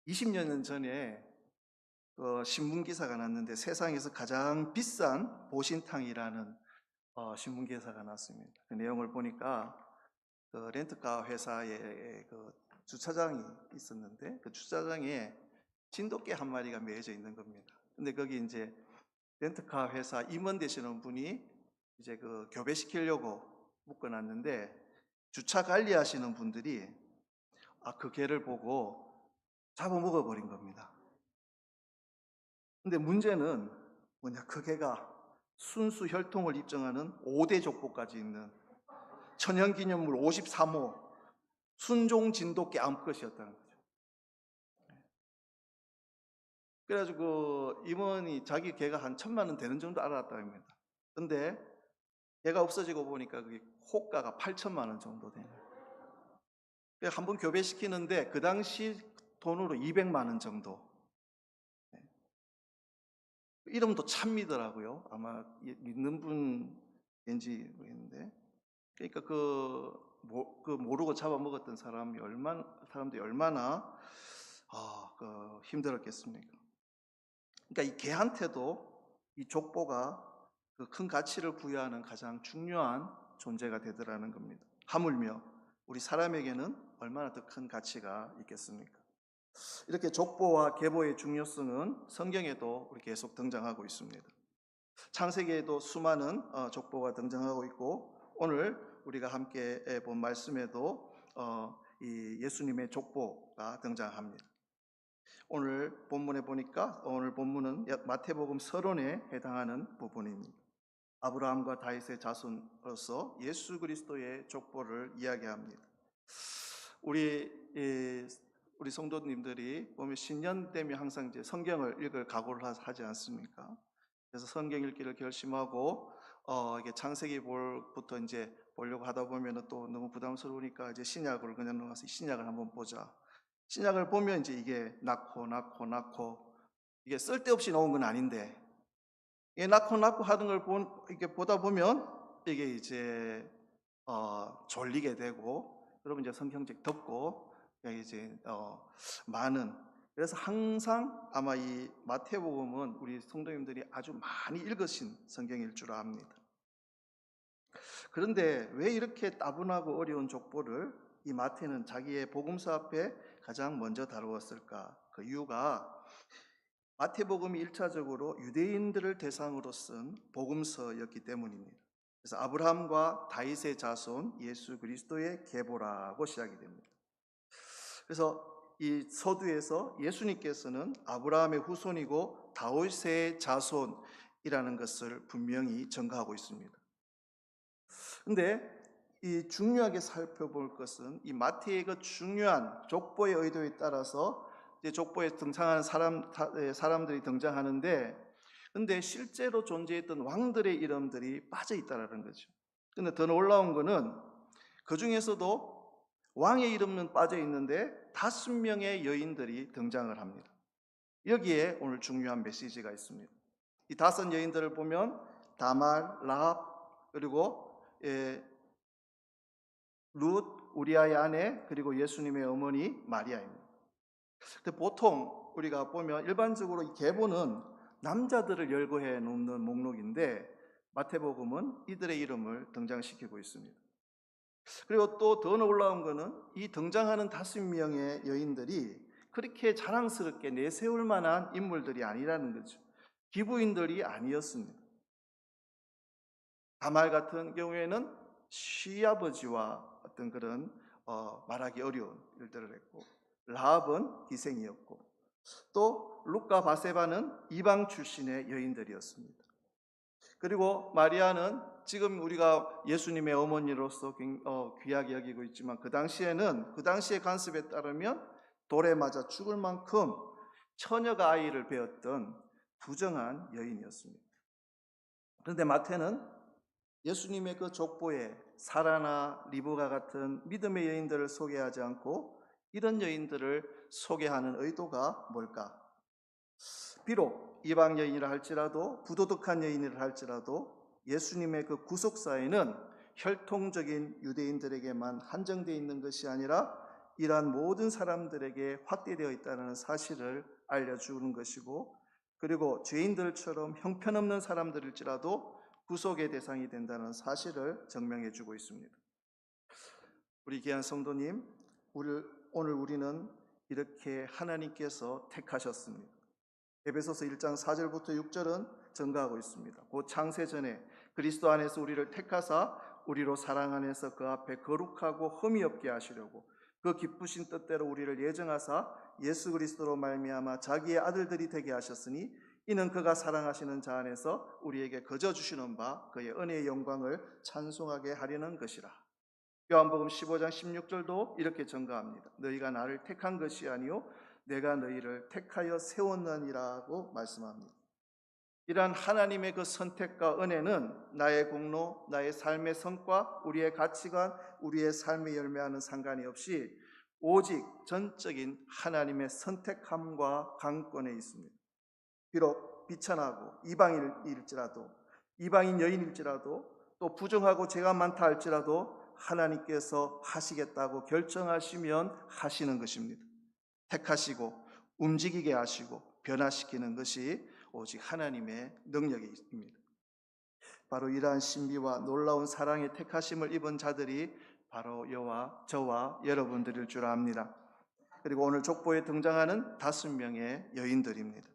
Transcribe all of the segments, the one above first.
20년 전에 신문 기사가 났는데 세상에서 가장 비싼 보신탕이라는 신문 기사가 났습니다. 그 내용을 보니까 그 렌트카 회사의 그 주차장이 있었는데 그 주차장에 진돗개 한 마리가 매여져 있는 겁니다. 근데 거기 이제 렌트카 회사 임원 되시는 분이 이제 그 교배시키려고 묶어놨는데 주차 관리하시는 분들이 그 개를 보고 잡아먹어 버린 겁니다. 근데 문제는 뭐냐, 그 개가 순수 혈통을 입증하는 5대 족보까지 있는 천연기념물 53호 순종 진돗개 암컷이었다는 거죠. 그래가지고 그 임원이 자기 개가 한 1,000만 원 되는 정도 알았답니다. 근데 개가 없어지고 보니까 그게 호가가 8천만 원 정도 되는 거예요. 한 번 교배시키는데 그 당시 돈으로 200만 원 정도. 이름도 참미더라고요. 아마 믿는 분인지 모르겠는데. 그러니까 모르고 잡아먹었던 사람들이 얼마나 힘들었겠습니까? 그러니까 이 개한테도 이 족보가 그 큰 가치를 부여하는 가장 중요한 존재가 되더라는 겁니다. 하물며 우리 사람에게는 얼마나 더 큰 가치가 있겠습니까? 이렇게 족보와 계보의 중요성은 성경에도 계속 등장하고 있습니다. 창세기에도 수많은 족보가 등장하고 있고, 오늘 우리가 함께 본 말씀에도 이 예수님의 족보가 등장합니다. 오늘 본문에 보니까 오늘 본문은 마태복음 서론에 해당하는 부분입니다. 아브라함과 다윗의 자손으로서 예수 그리스도의 족보를 이야기합니다. 우리 성도님들이 보면 신년 되면 항상 이제 성경을 읽을 각오를 하지 않습니까? 그래서 성경 읽기를 결심하고 이게 창세기부터 이제 보려고 하다 보면은 또 너무 부담스러우니까 이제 신약을 그냥 넣어서 신약을 한번 보자. 신약을 보면 이제 이게 낳고 이게 쓸데없이 나온 건 아닌데, 이게 낳고 하는 걸 이렇게 보다 보면 이게 이제 졸리게 되고, 그러면 이제 성경책 덮고 이제 많은, 그래서 항상 아마 이 마태복음은 우리 성도님들이 아주 많이 읽으신 성경일 줄 압니다. 그런데 왜 이렇게 따분하고 어려운 족보를 이 마태는 자기의 복음서 앞에 가장 먼저 다루었을까? 그 이유가 마태복음이 1차적으로 유대인들을 대상으로 쓴 복음서였기 때문입니다. 그래서 아브라함과 다윗의 자손 예수 그리스도의 계보라고 시작이 됩니다. 그래서 이 서두에서 예수님께서는 아브라함의 후손이고 다윗의 자손이라는 것을 분명히 증거하고 있습니다. 근데 이 중요하게 살펴볼 것은 이 마태의 그 중요한 족보의 의도에 따라서 이제 족보에 등장하는 사람들이 등장하는데, 근데 실제로 존재했던 왕들의 이름들이 빠져 있다라는 거죠. 근데 더 놀라운 거는 그 중에서도 왕의 이름은 빠져 있는데 5명의 여인들이 등장을 합니다. 여기에 오늘 중요한 메시지가 있습니다. 이 5 여인들을 보면 다말, 라합, 그리고 룻, 우리아의 아내, 그리고 예수님의 어머니 마리아입니다. 근데 보통 우리가 보면 일반적으로 이 계보는 남자들을 열거해 놓는 목록인데 마태복음은 이들의 이름을 등장시키고 있습니다. 그리고 또 더 놀라운 거는 이 등장하는 5명의 여인들이 그렇게 자랑스럽게 내세울 만한 인물들이 아니라는 거죠. 기부인들이 아니었습니다. 다말 같은 경우에는 시아버지와 어떤 그런 말하기 어려운 일들을 했고, 라합은 기생이었고, 또 룻과 바세바는 이방 출신의 여인들이었습니다. 그리고 마리아는 지금 우리가 예수님의 어머니로서 귀하게 여기고 있지만 그 당시의 관습에 따르면 돌에 맞아 죽을 만큼 처녀가 아이를 배었던 부정한 여인이었습니다. 그런데 마태는 예수님의 그 족보에 사라나 리브가 같은 믿음의 여인들을 소개하지 않고 이런 여인들을 소개하는 의도가 뭘까? 비록 이방 여인이라 할지라도 부도덕한 여인이라 할지라도 예수님의 그 구속사에는 혈통적인 유대인들에게만 한정되어 있는 것이 아니라 이러한 모든 사람들에게 확대되어 있다는 사실을 알려주는 것이고, 그리고 죄인들처럼 형편없는 사람들일지라도 구속의 대상이 된다는 사실을 증명해 주고 있습니다. 우리 귀한 성도님, 오늘 우리는 이렇게 하나님께서 택하셨습니다. 에베소서 1장 4절부터 6절은 증가하고 있습니다. 곧 창세전에 그리스도 안에서 우리를 택하사 우리로 사랑 안에서 그 앞에 거룩하고 흠이 없게 하시려고 그 기쁘신 뜻대로 우리를 예정하사 예수 그리스도로 말미암아 자기의 아들들이 되게 하셨으니 이는 그가 사랑하시는 자 안에서 우리에게 거저 주시는 바 그의 은혜의 영광을 찬송하게 하려는 것이라. 요한복음 15장 16절도 이렇게 증가합니다. 너희가 나를 택한 것이 아니요 내가 너희를 택하여 세웠느니라고 말씀합니다. 이러한 하나님의 그 선택과 은혜는 나의 공로, 나의 삶의 성과, 우리의 가치관, 우리의 삶의 열매와는 상관이 없이 오직 전적인 하나님의 선택함과 강권에 있습니다. 비록 비천하고 이방인 여인일지라도 또 부정하고 죄가 많다 할지라도 하나님께서 하시겠다고 결정하시면 하시는 것입니다. 택하시고 움직이게 하시고 변화시키는 것이 오직 하나님의 능력입니다. 바로 이러한 신비와 놀라운 사랑의 택하심을 입은 자들이 바로 저와 여러분들일 줄 압니다. 그리고 오늘 족보에 등장하는 5명의 여인들입니다.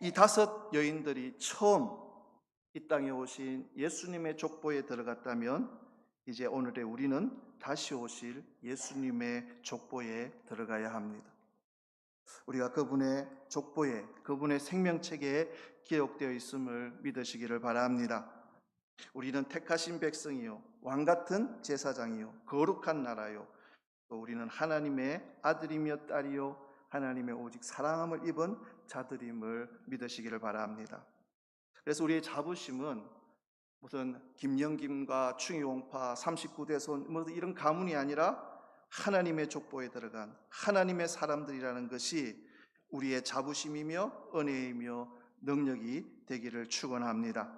이 5 여인들이 처음 이 땅에 오신 예수님의 족보에 들어갔다면 이제 오늘의 우리는 다시 오실 예수님의 족보에 들어가야 합니다. 우리가 그분의 족보에, 그분의 생명책에 기록되어 있음을 믿으시기를 바랍니다. 우리는 택하신 백성이요, 왕같은 제사장이요, 거룩한 나라요, 또 우리는 하나님의 아들이며 딸이요, 하나님의 오직 사랑함을 입은 자들임을 믿으시기를 바랍니다. 그래서 우리의 자부심은 무슨 김영김과 충이홍파 39대손 뭐 이런 가문이 아니라 하나님의 족보에 들어간 하나님의 사람들이라는 것이 우리의 자부심이며 은혜이며 능력이 되기를 축원합니다.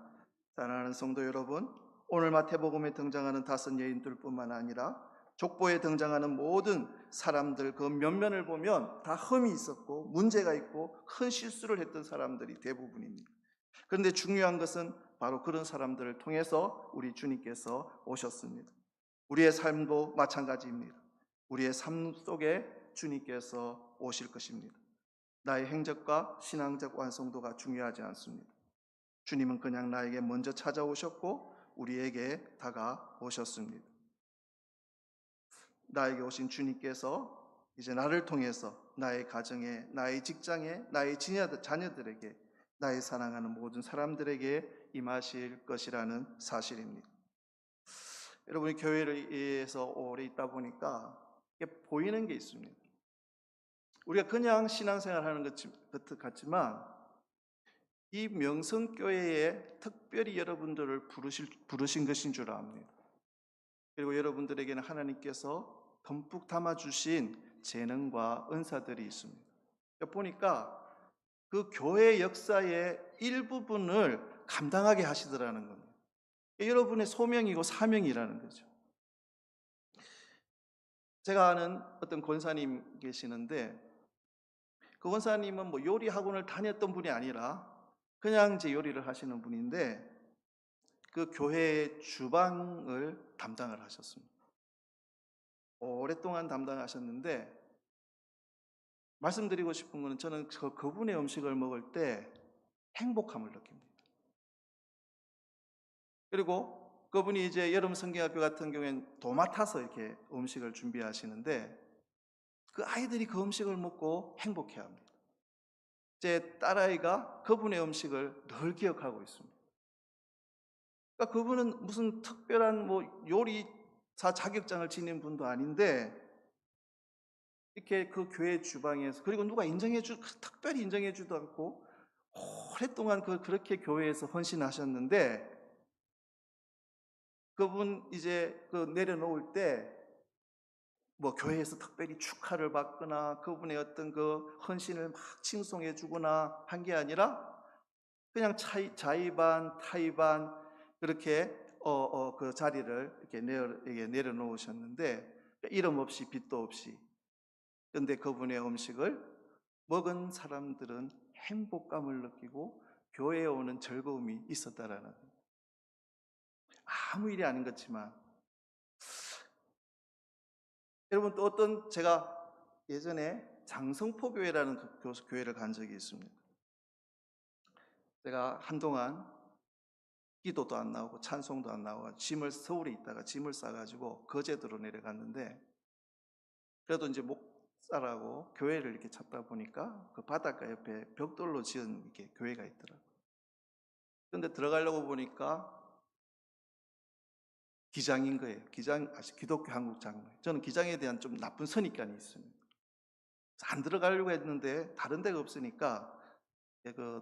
사랑하는 성도 여러분, 오늘 마태복음에 등장하는 5 여인들뿐만 아니라 족보에 등장하는 모든 사람들 그 면면을 보면 다 흠이 있었고 문제가 있고 큰 실수를 했던 사람들이 대부분입니다. 그런데 중요한 것은 바로 그런 사람들을 통해서 우리 주님께서 오셨습니다. 우리의 삶도 마찬가지입니다. 우리의 삶 속에 주님께서 오실 것입니다. 나의 행적과 신앙적 완성도가 중요하지 않습니다. 주님은 그냥 나에게 먼저 찾아오셨고 우리에게 다가오셨습니다. 나에게 오신 주님께서 이제 나를 통해서 나의 가정에, 나의 직장에, 나의 자녀들에게, 나의 사랑하는 모든 사람들에게 임하실 것이라는 사실입니다. 여러분이 교회에서 오래 있다 보니까 보이는 게 있습니다. 우리가 그냥 신앙생활 하는 것 같지만 이 명성교회에 특별히 여러분들을 부르신 것인 줄 압니다. 그리고 여러분들에게는 하나님께서 듬뿍 담아주신 재능과 은사들이 있습니다. 보니까 그 교회 역사의 일부분을 감당하게 하시더라는 겁니다. 여러분의 소명이고 사명이라는 거죠. 제가 아는 어떤 권사님 계시는데 그 권사님은 뭐 요리 학원을 다녔던 분이 아니라 그냥 이제 요리를 하시는 분인데 그 교회의 주방을 담당을 하셨습니다. 오랫동안 담당하셨는데 말씀드리고 싶은 것은 저는 그분의 음식을 먹을 때 행복함을 느낍니다. 그리고 그분이 이제 여름 성경학교 같은 경우에는 도맡아서 이렇게 음식을 준비하시는데 그 아이들이 그 음식을 먹고 행복해합니다. 제 딸아이가 그분의 음식을 늘 기억하고 있습니다. 그러니까 그분은 무슨 특별한 뭐 요리사 자격증을 지닌 분도 아닌데 이렇게 그 교회 주방에서 그리고 누가 특별히 인정해주도 않고 오랫동안 그렇게 교회에서 헌신하셨는데 그분 이제 내려놓을 때 뭐 교회에서 특별히 축하를 받거나 그분의 어떤 그 헌신을 막 칭송해 주거나 한 게 아니라 그냥 자의반 타의반 그렇게 그 자리를 이렇게 내려놓으셨는데 이름 없이 빛도 없이. 그런데 그분의 음식을 먹은 사람들은 행복감을 느끼고 교회에 오는 즐거움이 있었다라는, 아무 일이 아닌 것지만, 여러분 또 어떤, 제가 예전에 장성포교회라는 교회를 간 적이 있습니다. 제가 한동안 기도도 안 나오고 찬송도 안 나오고 짐을, 서울에 있다가 짐을 싸가지고 거제도로 내려갔는데, 그래도 이제 목사라고 교회를 이렇게 찾다 보니까 그 바닷가 옆에 벽돌로 지은 이렇게 교회가 있더라고요. 그런데 들어가려고 보니까 기장인 거예요. 기장, 기독교 한국 장로회. 저는 기장에 대한 좀 나쁜 선입견이 있습니다. 안 들어가려고 했는데 다른 데가 없으니까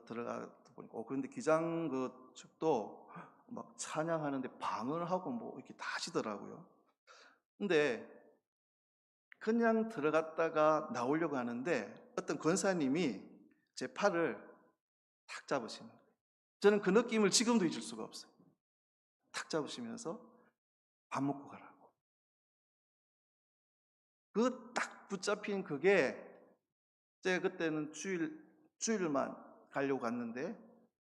들어가 보니까 그런데 기장 그 측도 막 찬양하는데 방언을 하고 뭐 이렇게 다 하시더라고요. 근데 그냥 들어갔다가 나오려고 하는데 어떤 권사님이 제 팔을 탁 잡으시는 거예요. 저는 그 느낌을 지금도 잊을 수가 없어요. 탁 잡으시면서 밥 먹고 가라고. 그 딱 붙잡힌 그게, 제가 그때는 주일만 가려고 갔는데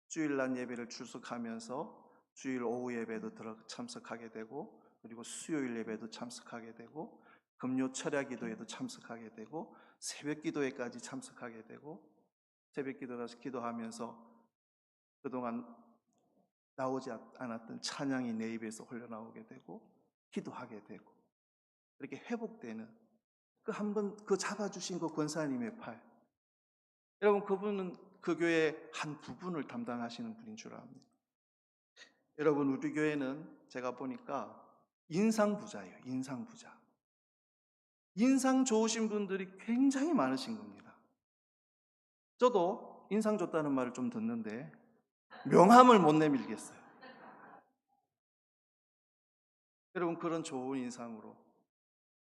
주일날 예배를 출석하면서 주일 오후 예배도 참석하게 되고, 그리고 수요일 예배도 참석하게 되고, 금요 철야 기도에도 참석하게 되고, 새벽 기도회까지 참석하게 되고, 새벽 기도 가서 기도하면서 그동안 나오지 않았던 찬양이 내 입에서 흘러나오게 되고, 기도하게 되고, 이렇게 회복되는 그 한 번 그 잡아주신 그 권사님의 팔. 여러분, 그분은 그 교회의 한 부분을 담당하시는 분인 줄 압니다. 여러분, 우리 교회는 제가 보니까 인상부자예요. 인상부자. 인상 좋으신 분들이 굉장히 많으신 겁니다. 저도 인상 좋다는 말을 좀 듣는데 명함을 못 내밀겠어요. 여러분, 그런 좋은 인상으로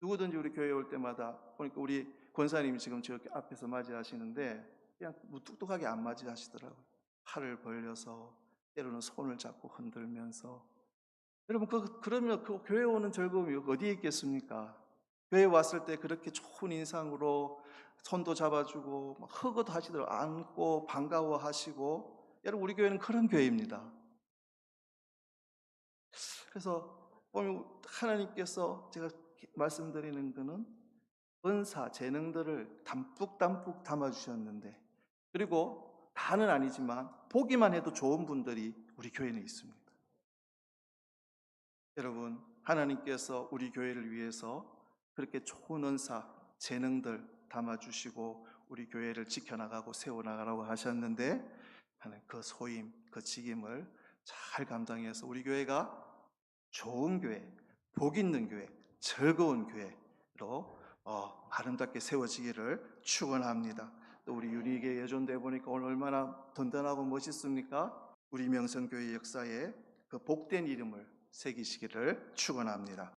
누구든지 우리 교회에 올 때마다 보니까 우리 권사님이 지금 저 앞에서 맞이하시는데 그냥 무뚝뚝하게 안 맞이하시더라고요. 팔을 벌려서, 때로는 손을 잡고 흔들면서. 여러분, 그러면 그 교회 오는 즐거움이 어디에 있겠습니까? 교회 왔을 때 그렇게 좋은 인상으로 손도 잡아주고 허그도 하시더라고요. 안고 반가워하시고. 여러분, 우리 교회는 그런 교회입니다. 그래서 보면 하나님께서, 제가 말씀드리는 것은 은사, 재능들을 담뿍 담아주셨는데, 그리고 다는 아니지만 보기만 해도 좋은 분들이 우리 교회는 있습니다. 여러분, 하나님께서 우리 교회를 위해서 그렇게 좋은 은사, 재능들 담아주시고 우리 교회를 지켜나가고 세워나가라고 하셨는데, 하나님 그 소임, 그 직임을 잘 감당해서 우리 교회가 좋은 교회, 복 있는 교회, 즐거운 교회로 아름답게 세워지기를 축원합니다. 또 우리 유리에게 예전돼 보니까 오늘 얼마나 든든하고 멋있습니까? 우리 명성교회 역사에 그 복된 이름을 새기시기를 축원합니다.